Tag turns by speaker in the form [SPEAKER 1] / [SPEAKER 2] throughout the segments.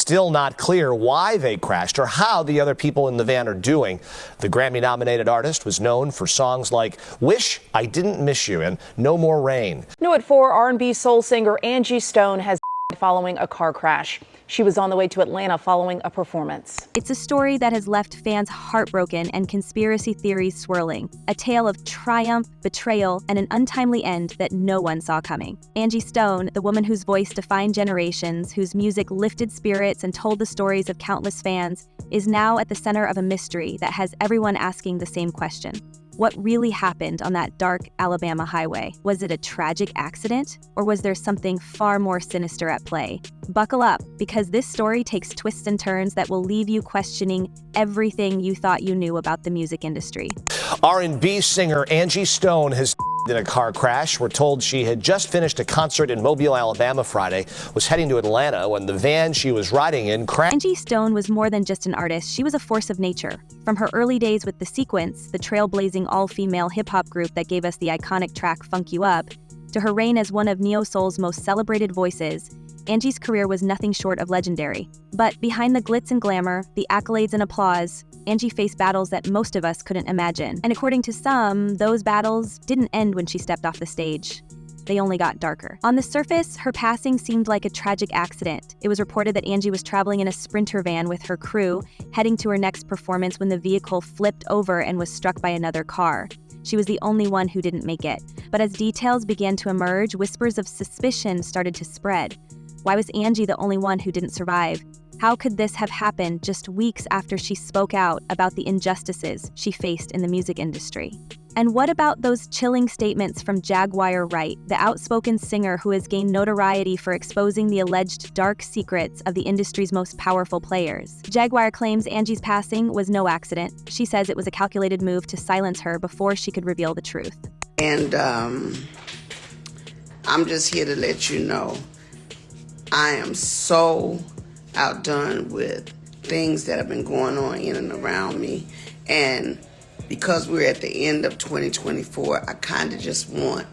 [SPEAKER 1] still not clear why they crashed or how the other people in the van are doing. The Grammy-nominated artist was known for songs like Wish I Didn't Miss You and No More Rain.
[SPEAKER 2] New at 4, R&B soul singer Angie Stone has died following a car crash. She was on the way to Atlanta following a performance.
[SPEAKER 3] It's a story that has left fans heartbroken and conspiracy theories swirling. A tale of triumph, betrayal, and an untimely end that no one saw coming. Angie Stone, the woman whose voice defined generations, whose music lifted spirits and told the stories of countless fans, is now at the center of a mystery that has everyone asking the same question. What really happened on that dark Alabama highway? Was it a tragic accident, or was there something far more sinister at play? Buckle up, because this story takes twists and turns that will leave you questioning everything you thought you knew about the music industry.
[SPEAKER 1] R&B singer Angie Stone has in a car crash. We're told she had just finished a concert in Mobile, Alabama Friday, was heading to Atlanta when the van she was riding in crashed.
[SPEAKER 3] Angie Stone was more than just an artist. She was a force of nature. From her early days with The Sequence, the trailblazing all-female hip-hop group that gave us the iconic track Funk You Up, to her reign as one of neo-soul's most celebrated voices, Angie's career was nothing short of legendary. But behind the glitz and glamour, the accolades and applause, Angie faced battles that most of us couldn't imagine. And according to some, those battles didn't end when she stepped off the stage. They only got darker. On the surface, her passing seemed like a tragic accident. It was reported that Angie was traveling in a Sprinter van with her crew, heading to her next performance when the vehicle flipped over and was struck by another car. She was the only one who didn't make it. But as details began to emerge, whispers of suspicion started to spread. Why was Angie the only one who didn't survive? How could this have happened just weeks after she spoke out about the injustices she faced in the music industry? And what about those chilling statements from Jaguar Wright, the outspoken singer who has gained notoriety for exposing the alleged dark secrets of the industry's most powerful players? Jaguar claims Angie's passing was no accident. She says it was a calculated move to silence her before she could reveal the truth.
[SPEAKER 4] And I'm just here to let you know, I am so outdone with things that have been going on in and around me. And because we're at the end of 2024, I kind of just want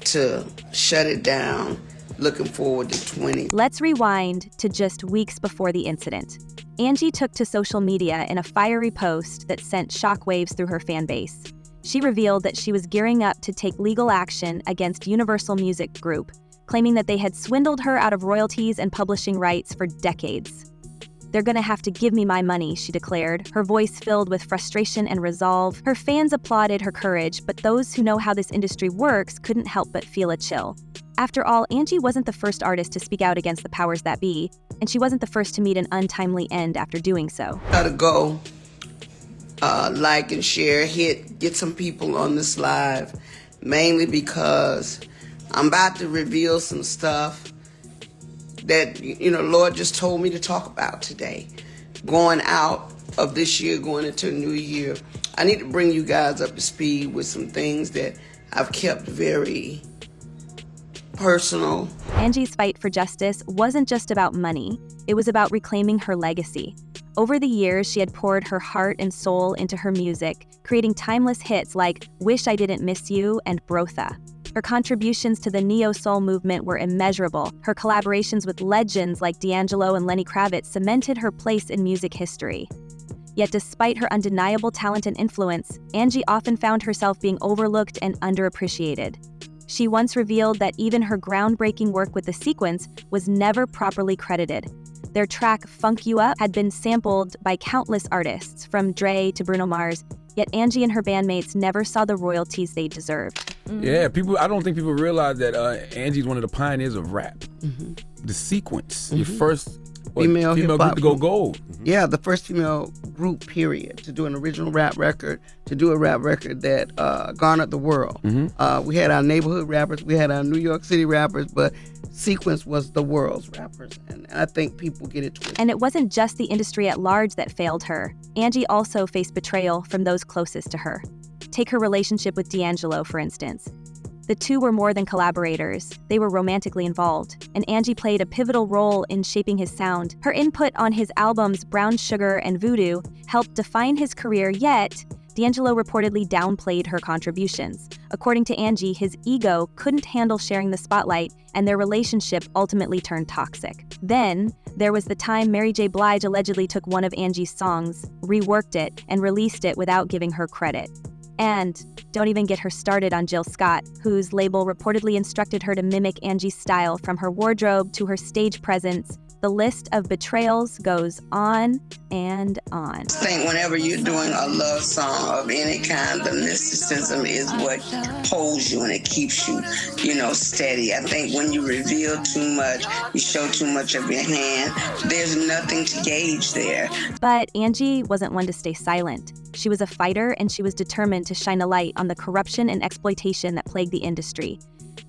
[SPEAKER 4] to shut it down, looking forward to 20.
[SPEAKER 3] Let's rewind to just weeks before the incident. Angie took to social media in a fiery post that sent shockwaves through her fan base. She revealed that she was gearing up to take legal action against Universal Music Group, claiming that they had swindled her out of royalties and publishing rights for decades. "They're gonna have to give me my money," she declared, her voice filled with frustration and resolve. Her fans applauded her courage, but those who know how this industry works couldn't help but feel a chill. After all, Angie wasn't the first artist to speak out against the powers that be, and she wasn't the first to meet an untimely end after doing so.
[SPEAKER 4] Gotta go, like and share, get some people on this live, mainly because I'm about to reveal some stuff that, Lord just told me to talk about today. Going out of this year, going into a new year, I need to bring you guys up to speed with some things that I've kept very personal.
[SPEAKER 3] Angie's fight for justice wasn't just about money. It was about reclaiming her legacy. Over the years, she had poured her heart and soul into her music, creating timeless hits like Wish I Didn't Miss You and Brotha. Her contributions to the neo-soul movement were immeasurable. Her collaborations with legends like D'Angelo and Lenny Kravitz cemented her place in music history. Yet despite her undeniable talent and influence, Angie often found herself being overlooked and underappreciated. She once revealed that even her groundbreaking work with The Sequence was never properly credited. Their track Funk You Up had been sampled by countless artists, from Dre to Bruno Mars, yet Angie and her bandmates never saw the royalties they deserved.
[SPEAKER 5] Yeah, I don't think people realize that Angie's one of the pioneers of rap. The Sequence, your first female group to go gold.
[SPEAKER 4] Yeah, the first female group, period, to do an original rap record, to do a rap record that garnered the world. We had our neighborhood rappers, we had our New York City rappers, but Sequence was the world's rappers, and I think people get it twisted.
[SPEAKER 3] And it wasn't just the industry at large that failed her. Angie also faced betrayal from those closest to her. Take her relationship with D'Angelo, for instance. The two were more than collaborators. They were romantically involved, and Angie played a pivotal role in shaping his sound. Her input on his albums Brown Sugar and Voodoo helped define his career, yet D'Angelo reportedly downplayed her contributions. According to Angie, his ego couldn't handle sharing the spotlight, and their relationship ultimately turned toxic. Then, there was the time Mary J. Blige allegedly took one of Angie's songs, reworked it, and released it without giving her credit. And don't even get her started on Jill Scott, whose label reportedly instructed her to mimic Angie's style from her wardrobe to her stage presence. The list of betrayals goes on and on.
[SPEAKER 4] I think whenever you're doing a love song of any kind, the mysticism is what holds you and it keeps you, steady. I think when you reveal too much, you show too much of your hand, there's nothing to gauge there.
[SPEAKER 3] But Angie wasn't one to stay silent. She was a fighter, and she was determined to shine a light on the corruption and exploitation that plagued the industry.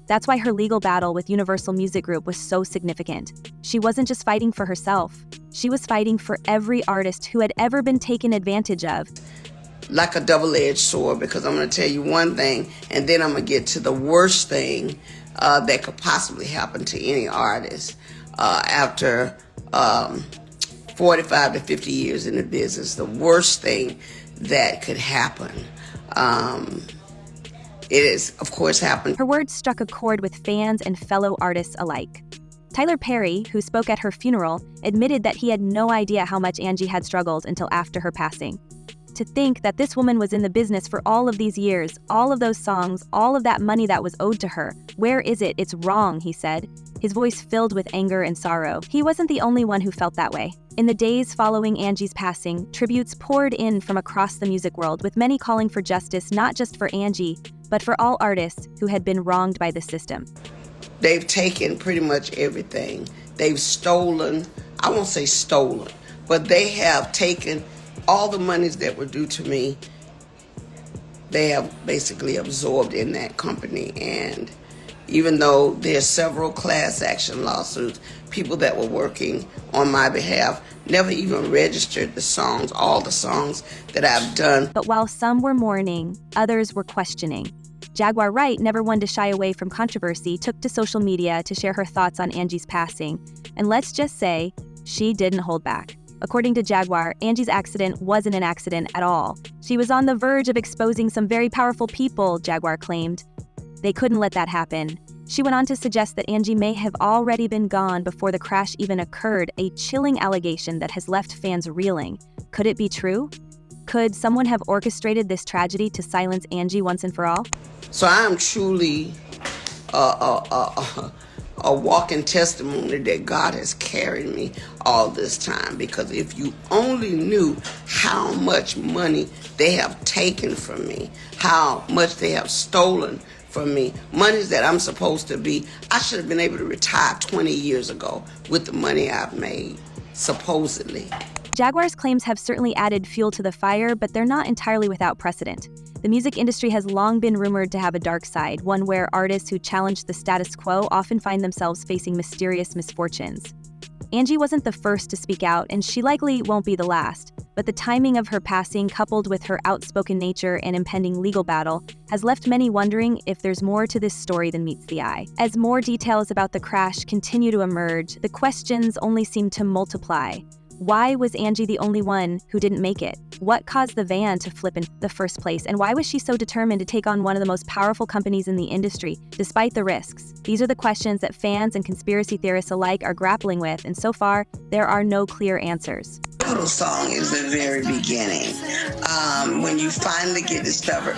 [SPEAKER 3] That's why her legal battle with Universal Music Group was so significant. She wasn't just fighting for herself. She was fighting for every artist who had ever been taken advantage of.
[SPEAKER 4] Like a double-edged sword, because I'm going to tell you one thing, and then I'm going to get to the worst thing that could possibly happen to any artist after 45 to 50 years in the business. The worst thing that could happen. It is, of course, happened.
[SPEAKER 3] Her words struck a chord with fans and fellow artists alike. Tyler Perry, who spoke at her funeral, admitted that he had no idea how much Angie had struggled until after her passing. To think that this woman was in the business for all of these years, all of those songs, all of that money that was owed to her. Where is it? It's wrong, he said, his voice filled with anger and sorrow. He wasn't the only one who felt that way. In the days following Angie's passing, tributes poured in from across the music world, with many calling for justice not just for Angie, but for all artists who had been wronged by the system.
[SPEAKER 4] They've taken pretty much everything. They've stolen, I won't say stolen, but they have taken all the monies that were due to me. They have basically absorbed in that company. And even though there's several class action lawsuits, people that were working on my behalf never even registered the songs, all the songs that I've done.
[SPEAKER 3] But while some were mourning, others were questioning. Jaguar Wright, never one to shy away from controversy, took to social media to share her thoughts on Angie's passing. And let's just say, she didn't hold back. According to Jaguar, Angie's accident wasn't an accident at all. She was on the verge of exposing some very powerful people, Jaguar claimed. They couldn't let that happen. She went on to suggest that Angie may have already been gone before the crash even occurred, a chilling allegation that has left fans reeling. Could it be true? Could someone have orchestrated this tragedy to silence Angie once and for all?
[SPEAKER 4] So I am truly a walking testimony that God has carried me all this time. Because if you only knew how much money they have taken from me, how much they have stolen from me, monies that I'm supposed to be, I should have been able to retire 20 years ago with the money I've made, supposedly.
[SPEAKER 3] Jaguar's claims have certainly added fuel to the fire, but they're not entirely without precedent. The music industry has long been rumored to have a dark side, one where artists who challenge the status quo often find themselves facing mysterious misfortunes. Angie wasn't the first to speak out, and she likely won't be the last, but the timing of her passing, coupled with her outspoken nature and impending legal battle, has left many wondering if there's more to this story than meets the eye. As more details about the crash continue to emerge, the questions only seem to multiply. Why was Angie the only one who didn't make it? What caused the van to flip in the first place? And why was she so determined to take on one of the most powerful companies in the industry, despite the risks? These are the questions that fans and conspiracy theorists alike are grappling with, and so far, there are no clear answers.
[SPEAKER 4] Little song is the very beginning. When you finally get discovered,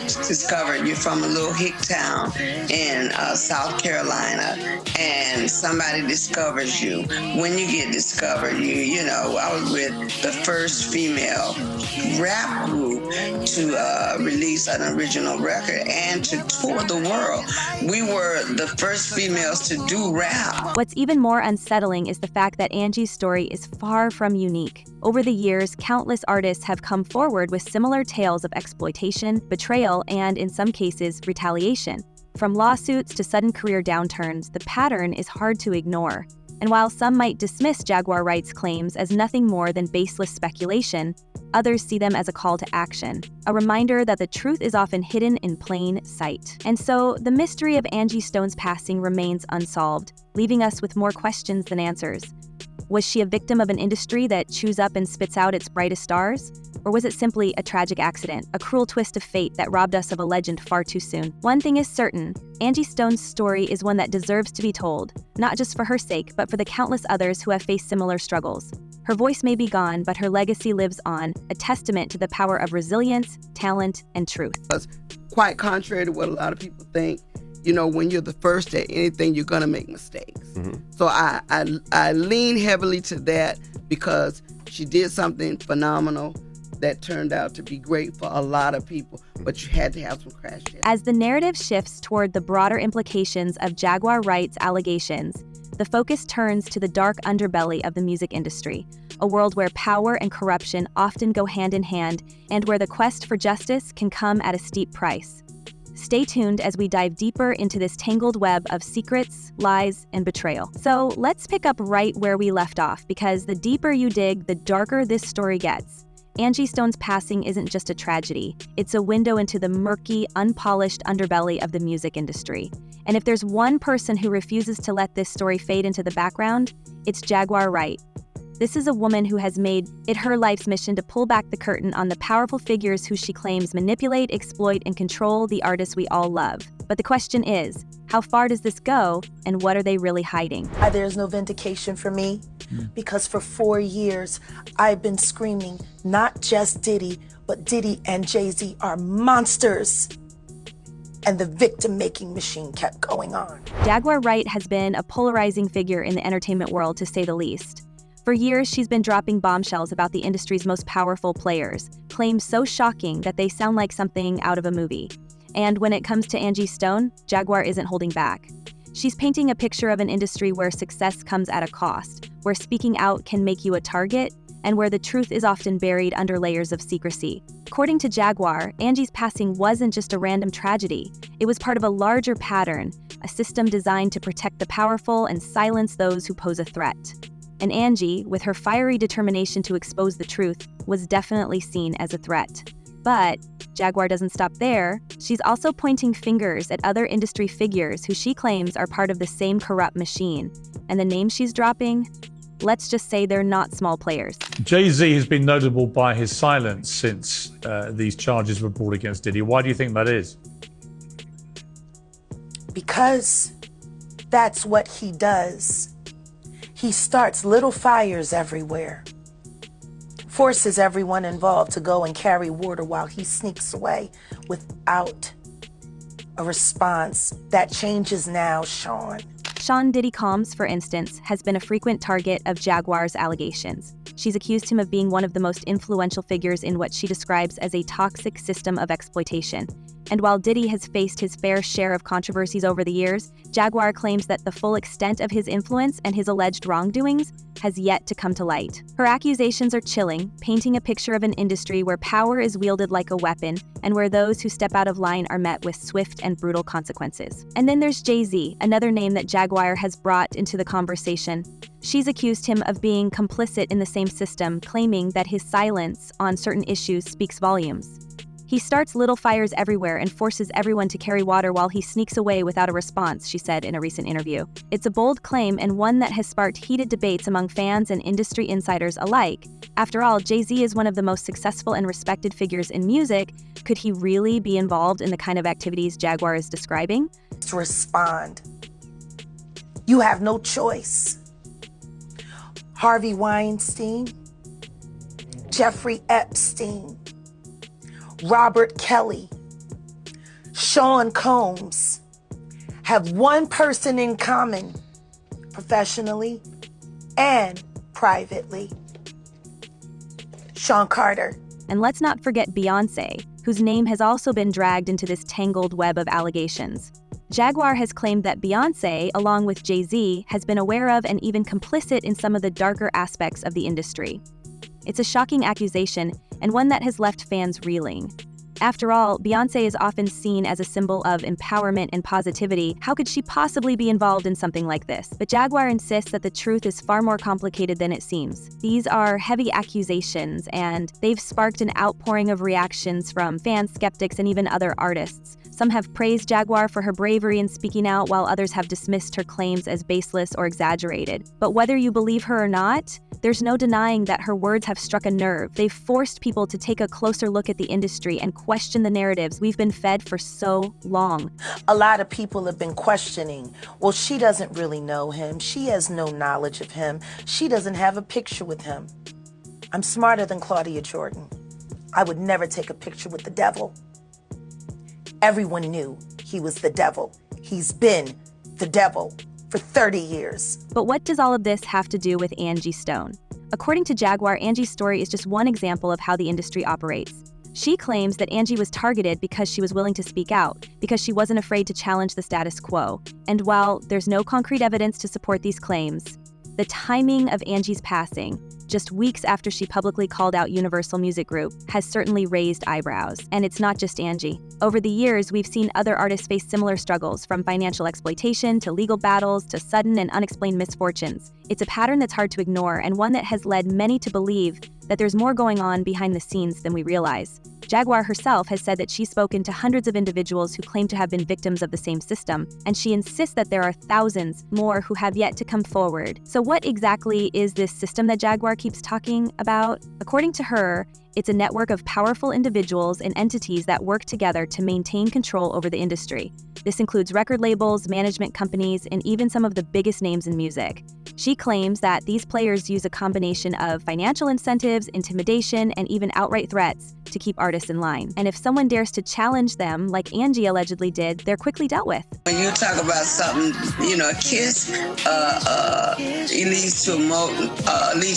[SPEAKER 4] you're from a little hick town in South Carolina, and somebody discovers you. When you get discovered, I was with the first female rap group to release an original record and to tour the world. We were the first females to do rap.
[SPEAKER 3] What's even more unsettling is the fact that Angie's story is far from unique. Over the years, countless artists have come forward with similar tales of exploitation, betrayal, and, in some cases, retaliation. From lawsuits to sudden career downturns, the pattern is hard to ignore. And while some might dismiss Jaguar Wright's claims as nothing more than baseless speculation, others see them as a call to action, a reminder that the truth is often hidden in plain sight. And so, the mystery of Angie Stone's passing remains unsolved, leaving us with more questions than answers. Was she a victim of an industry that chews up and spits out its brightest stars? Or was it simply a tragic accident, a cruel twist of fate that robbed us of a legend far too soon? One thing is certain, Angie Stone's story is one that deserves to be told, not just for her sake, but for the countless others who have faced similar struggles. Her voice may be gone, but her legacy lives on, a testament to the power of resilience, talent, and truth.
[SPEAKER 4] Quite contrary to what a lot of people think, when you're the first at anything, you're gonna make mistakes. So I lean heavily to that because she did something phenomenal that turned out to be great for a lot of people, but you had to have some crash tests.
[SPEAKER 3] As the narrative shifts toward the broader implications of Jaguar Wright's allegations, the focus turns to the dark underbelly of the music industry, a world where power and corruption often go hand in hand and where the quest for justice can come at a steep price. Stay tuned as we dive deeper into this tangled web of secrets, lies, and betrayal. So let's pick up right where we left off, because the deeper you dig, the darker this story gets. Angie Stone's passing isn't just a tragedy, it's a window into the murky, unpolished underbelly of the music industry. And if there's one person who refuses to let this story fade into the background, it's Jaguar Wright. This is a woman who has made it her life's mission to pull back the curtain on the powerful figures who she claims manipulate, exploit, and control the artists we all love. But the question is, how far does this go, and what are they really hiding?
[SPEAKER 6] There's no vindication for me, because for 4 years, I've been screaming, not just Diddy, but Diddy and Jay-Z are monsters. And the victim-making machine kept going on.
[SPEAKER 3] Jaguar Wright has been a polarizing figure in the entertainment world, to say the least. For years, she's been dropping bombshells about the industry's most powerful players, claims so shocking that they sound like something out of a movie. And when it comes to Angie Stone, Jaguar isn't holding back. She's painting a picture of an industry where success comes at a cost, where speaking out can make you a target, and where the truth is often buried under layers of secrecy. According to Jaguar, Angie's passing wasn't just a random tragedy. It was part of a larger pattern, a system designed to protect the powerful and silence those who pose a threat. And Angie, with her fiery determination to expose the truth, was definitely seen as a threat. But Jaguar doesn't stop there. She's also pointing fingers at other industry figures who she claims are part of the same corrupt machine. And the names she's dropping, let's just say they're not small players.
[SPEAKER 7] Jay-Z has been notable by his silence since these charges were brought against Diddy. Why do you think that is?
[SPEAKER 6] Because that's what he does. He starts little fires everywhere, forces everyone involved to go and carry water while he sneaks away without a response. That changes now, Sean.
[SPEAKER 3] Sean Diddy Combs, for instance, has been a frequent target of Jaguar's allegations. She's accused him of being one of the most influential figures in what she describes as a toxic system of exploitation. And while Diddy has faced his fair share of controversies over the years, Jaguar claims that the full extent of his influence and his alleged wrongdoings has yet to come to light. Her accusations are chilling, painting a picture of an industry where power is wielded like a weapon and where those who step out of line are met with swift and brutal consequences. And then there's Jay-Z, another name that Jaguar has brought into the conversation. She's accused him of being complicit in the same system, claiming that his silence on certain issues speaks volumes. He starts little fires everywhere and forces everyone to carry water while he sneaks away without a response, she said in a recent interview. It's a bold claim and one that has sparked heated debates among fans and industry insiders alike. After all, Jay-Z is one of the most successful and respected figures in music. Could he really be involved in the kind of activities Jaguar is describing?
[SPEAKER 6] To respond. You have no choice. Harvey Weinstein, Jeffrey Epstein, Robert Kelly, Sean Combs have one person in common, professionally and privately. Sean Carter.
[SPEAKER 3] And let's not forget Beyoncé, whose name has also been dragged into this tangled web of allegations. Jaguar has claimed that Beyoncé, along with Jay-Z, has been aware of and even complicit in some of the darker aspects of the industry. It's a shocking accusation, and one that has left fans reeling. After all, Beyoncé is often seen as a symbol of empowerment and positivity. How could she possibly be involved in something like this? But Jaguar insists that the truth is far more complicated than it seems. These are heavy accusations, and they've sparked an outpouring of reactions from fans, skeptics, and even other artists. Some have praised Jaguar for her bravery in speaking out, while others have dismissed her claims as baseless or exaggerated. But whether you believe her or not, there's no denying that her words have struck a nerve. They've forced people to take a closer look at the industry and question the narratives we've been fed for so long.
[SPEAKER 6] A lot of people have been questioning, well, she doesn't really know him. She has no knowledge of him. She doesn't have a picture with him. I'm smarter than Claudia Jordan. I would never take a picture with the devil. Everyone knew he was the devil. He's been the devil for 30 years.
[SPEAKER 3] But what does all of this have to do with Angie Stone? According to Jaguar, Angie's story is just one example of how the industry operates. She claims that Angie was targeted because she was willing to speak out, because she wasn't afraid to challenge the status quo. And while there's no concrete evidence to support these claims, the timing of Angie's passing, just weeks after she publicly called out Universal Music Group, has certainly raised eyebrows. And it's not just Angie. Over the years, we've seen other artists face similar struggles, from financial exploitation to legal battles to sudden and unexplained misfortunes. It's a pattern that's hard to ignore, and one that has led many to believe that there's more going on behind the scenes than we realize. Jaguar herself has said that she's spoken to hundreds of individuals who claim to have been victims of the same system, and she insists that there are thousands more who have yet to come forward. So what exactly is this system that Jaguar keeps talking about? According to her, it's a network of powerful individuals and entities that work together to maintain control over the industry. This includes record labels, management companies, and even some of the biggest names in music. She claims that these players use a combination of financial incentives, intimidation, and even outright threats to keep artists in line. And if someone dares to challenge them, like Angie allegedly did, they're quickly dealt with.
[SPEAKER 4] When you talk about something, a kiss it leads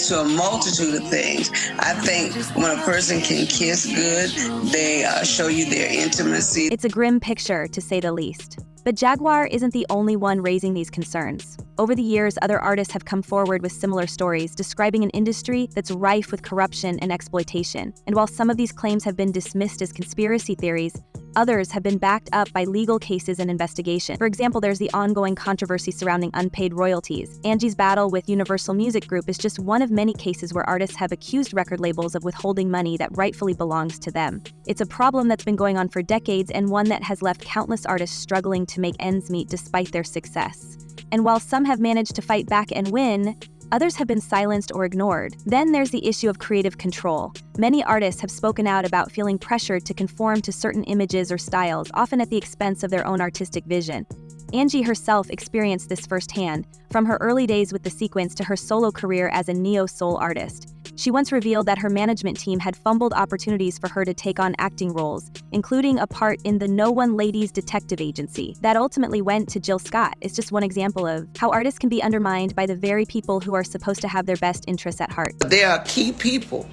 [SPEAKER 4] to a multitude of things. I think when a person can kiss good, they show you their intimacy.
[SPEAKER 3] It's a grim picture, to say the least. But Jaguar isn't the only one raising these concerns. Over the years, other artists have come forward with similar stories, describing an industry that's rife with corruption and exploitation. And while some of these claims have been dismissed as conspiracy theories, others have been backed up by legal cases and investigation. For example, there's the ongoing controversy surrounding unpaid royalties. Angie's battle with Universal Music Group is just one of many cases where artists have accused record labels of withholding money that rightfully belongs to them. It's a problem that's been going on for decades, and one that has left countless artists struggling to make ends meet despite their success. And while some have managed to fight back and win, others have been silenced or ignored. Then there's the issue of creative control. Many artists have spoken out about feeling pressured to conform to certain images or styles, often at the expense of their own artistic vision. Angie herself experienced this firsthand, from her early days with The Sequence to her solo career as a neo-soul artist. She once revealed that her management team had fumbled opportunities for her to take on acting roles, including a part in the No One Ladies detective agency that ultimately went to Jill Scott. It's just one example of how artists can be undermined by the very people who are supposed to have their best interests at heart.
[SPEAKER 4] There are key people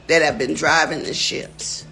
[SPEAKER 4] that have been driving the ships,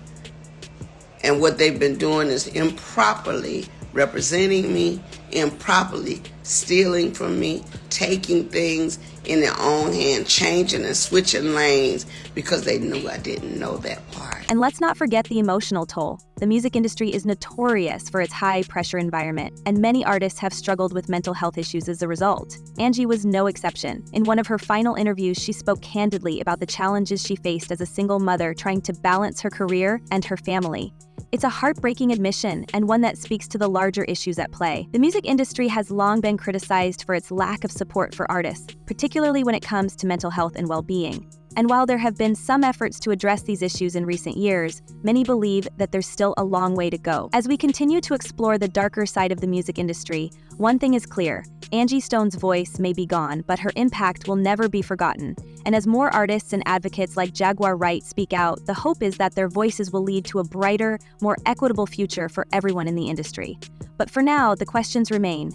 [SPEAKER 4] and what they've been doing is improperly representing me, improperly stealing from me, taking things in their own hand, changing and switching lanes because they knew I didn't know that part.
[SPEAKER 3] And let's not forget the emotional toll. The music industry is notorious for its high-pressure environment, and many artists have struggled with mental health issues as a result. Angie was no exception. In one of her final interviews, she spoke candidly about the challenges she faced as a single mother trying to balance her career and her family. It's a heartbreaking admission, and one that speaks to the larger issues at play. The music industry has long been criticized for its lack of support for artists, particularly when it comes to mental health and well-being. And while there have been some efforts to address these issues in recent years, many believe that there's still a long way to go. As we continue to explore the darker side of the music industry, one thing is clear: Angie Stone's voice may be gone, but her impact will never be forgotten. And as more artists and advocates like Jaguar Wright speak out, the hope is that their voices will lead to a brighter, more equitable future for everyone in the industry. But for now, the questions remain.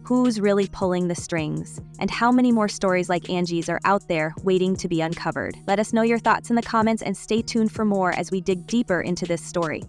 [SPEAKER 3] Who's really pulling the strings? And how many more stories like Angie's are out there waiting to be uncovered? Let us know your thoughts in the comments and stay tuned for more as we dig deeper into this story.